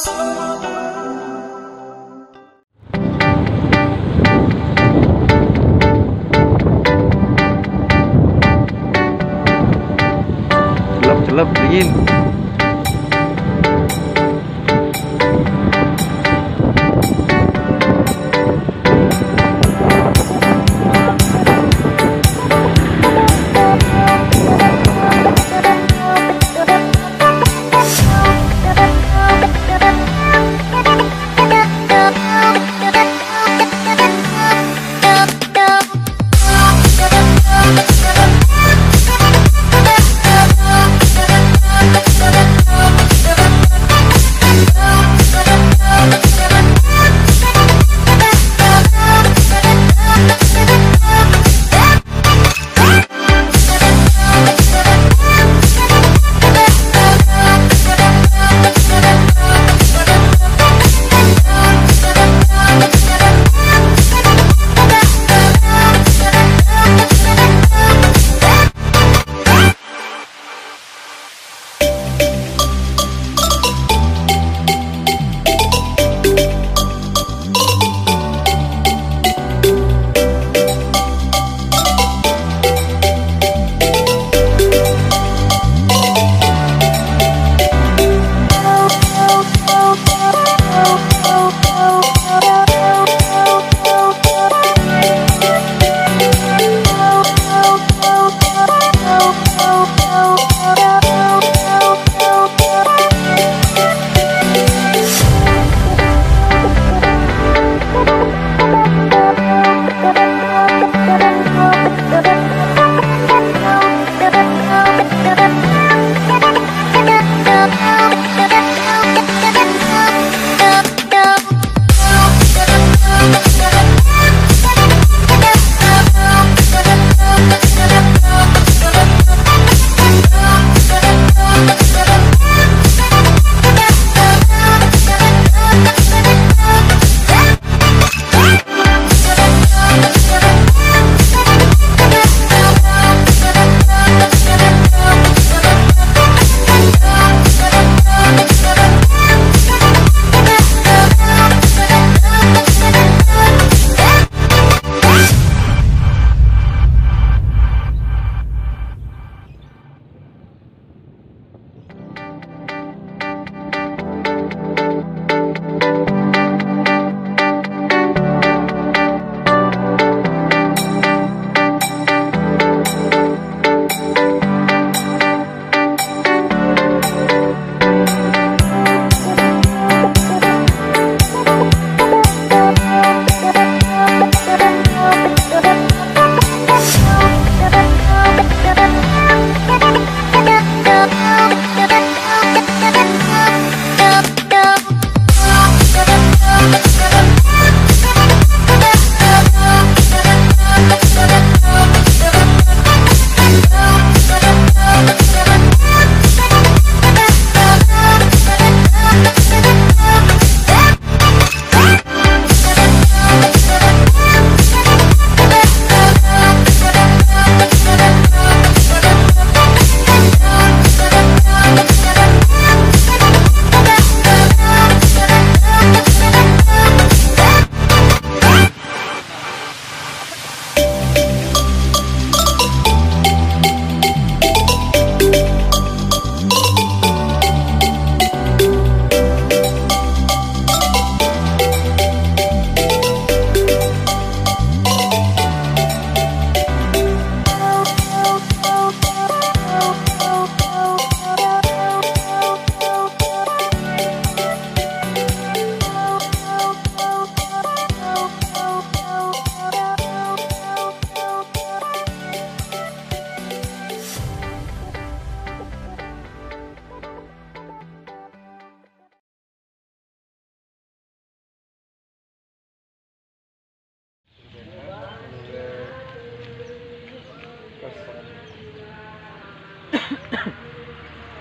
Gelap dingin.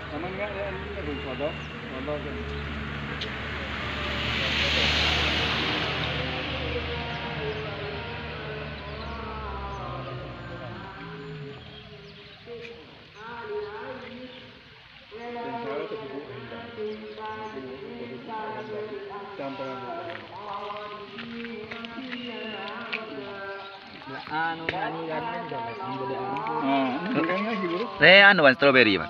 Aman nggak ya? Ini kita belum sodok, nonton. Anu nani kan anu kan strawberry, Pak.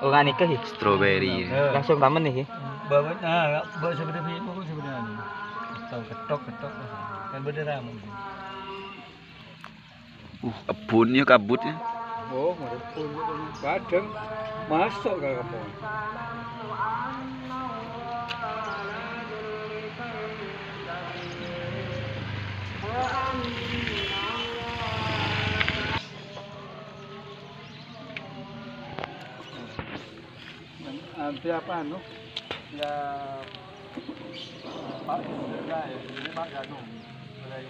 Oh ngani ke sih? Strawberry. Langsung taman nih. bawa bawa sebenarnya itu sebenarnya tahu ketok kan beneran mungkin. Kebunnya kabutnya. Oh, ada pun kadang masuk ke kebun. Nanti apa anu? Ya Pak sudah ya, ini Pak Janu. Mulai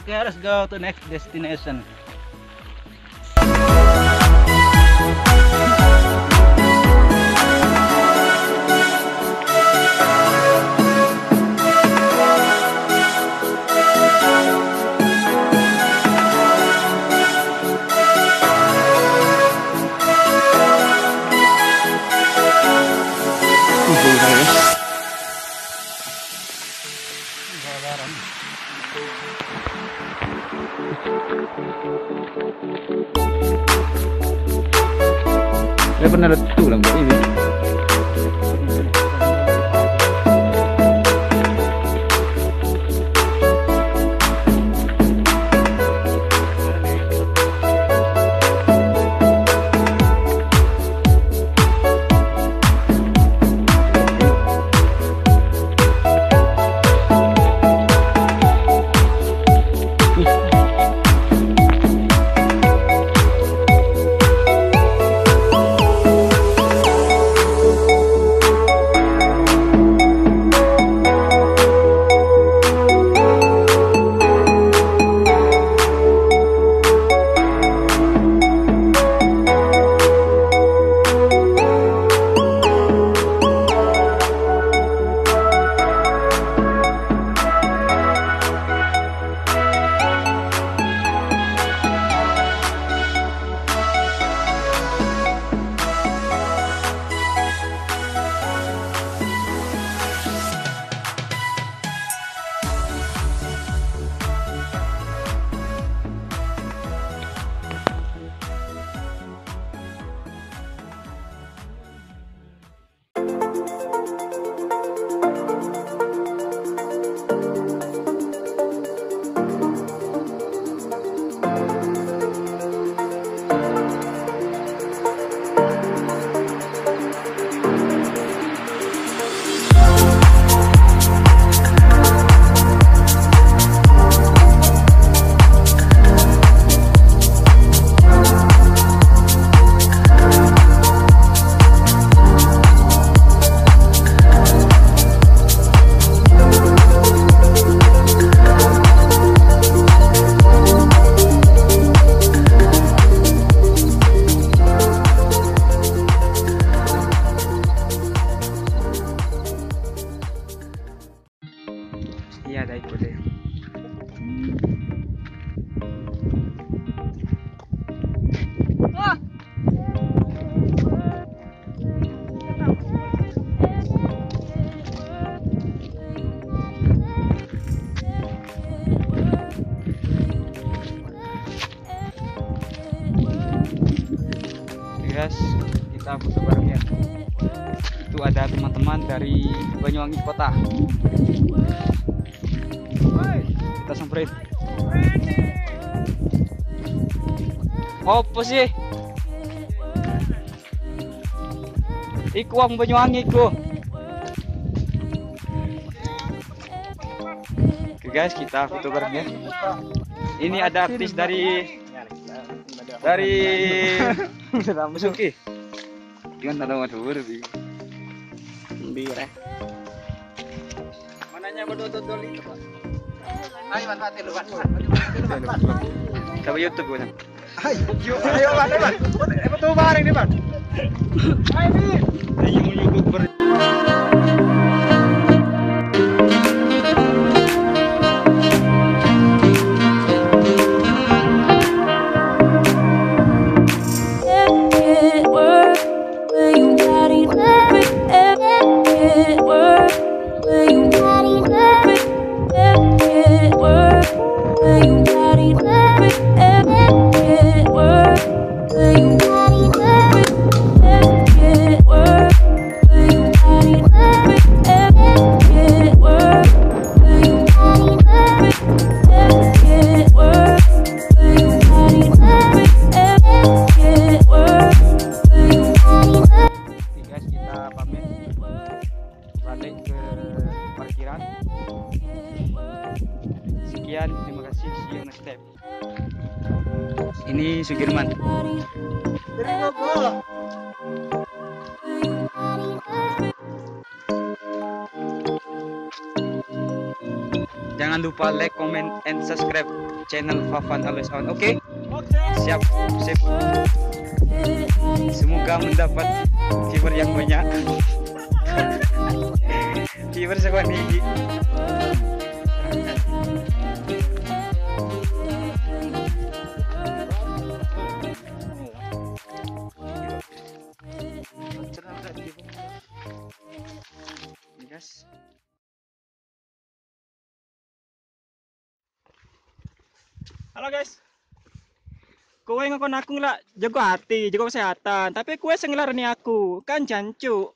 Okay, let's go to next destination. Saya pernah lihat tuh lah Mbak ini. Iya, ada ikut deh. Guys, kita foto bareng ya. Itu ada teman-teman dari Banyuwangi kota. Kita samperin. Apa sih? Iku wong Banyuwangi iku. Oke guys, kita foto bareng ya. Ini ada artis dari Musuki. Jangan ada waduh bi. Bire. Mananya berdodol itu, Pak? Ayo, Pak, lu, Pak. Coba YouTube gua. Ayo, Pak. Betul bareng nih, Pak. Ayo, Bi. Ayo YouTuber. Sekian, terima kasih. See you next time. Ini Sudirman. Jangan Jangan lupa like, comment, and subscribe channel Fafan Always On. Oke? Siap, sip. Semoga mendapat viewer yang banyak. Viewer sekuan tinggi. Yes. Halo guys. Kowe ngakon aku lah jaga hati, jaga kesehatan, tapi kowe sing ngelarani aku, kan jancuk.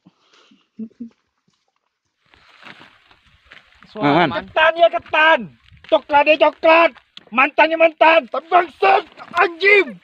Aman. Ketan ya ketan. Coklatnya coklat. Mantannya mantan. Tapi bangsat anjing.